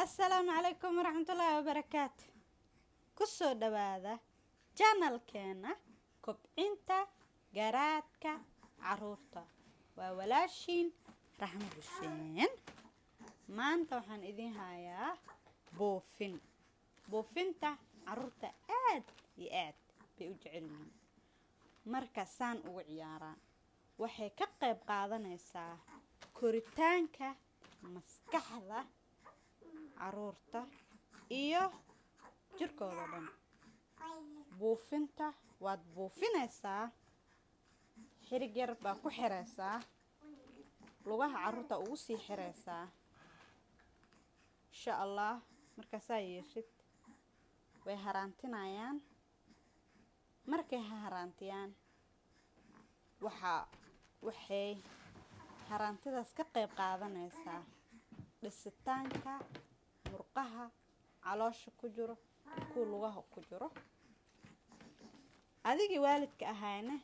السلام عليكم ورحمة الله وبركاته. كسو دوادا جانل كينا كوبعينتا جاراتكا عرورتا وولاشين رحمة حسين. ما انت وحن إذين هايا بوفينتا عرورتا آد بيوجعلني مركزان وعياران waxay ka qayb qaadanaysaa koritaanka maskaxda caruurta iyo jirkooda dhan. Buufinta waad buufinaysaa, xirig yar baa ku xiraysaa, lugaha caruurta ugu sii xiraysaa. Insha Allah markaasaa yeeshid way haraantinayaan. Markay haraantiyaan waxay haraantidaas ka qayb qaadanaysaa dhisitaanka murqaha caloosha ku jiro kuwa lugaha ku jiro. Adigii waalidka ahayna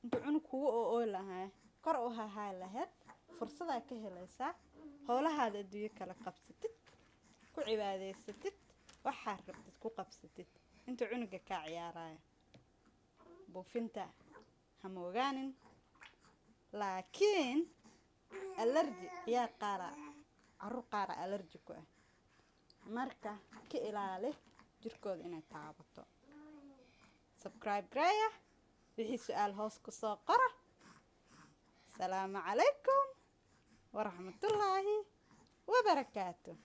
inta cunug kugu oo lahaa kor u hahay lahayd fursad ay ka helaysaa howlahaada adduunyo kala qabsatid, ku cibaadaysatid, waxa rabtid ku qabsatid inta cunuga ka ciyaaraya. Buufinta hamogaanin laakiin allergy yaa carruur qaar allergy ku ah, marka ka ilaali jirkooda inay taabato. Subscribe gareeya, wixii su'aal hoos ku soo qora. Salaamu calaykum waraxmatullaahi wabarakaatuh.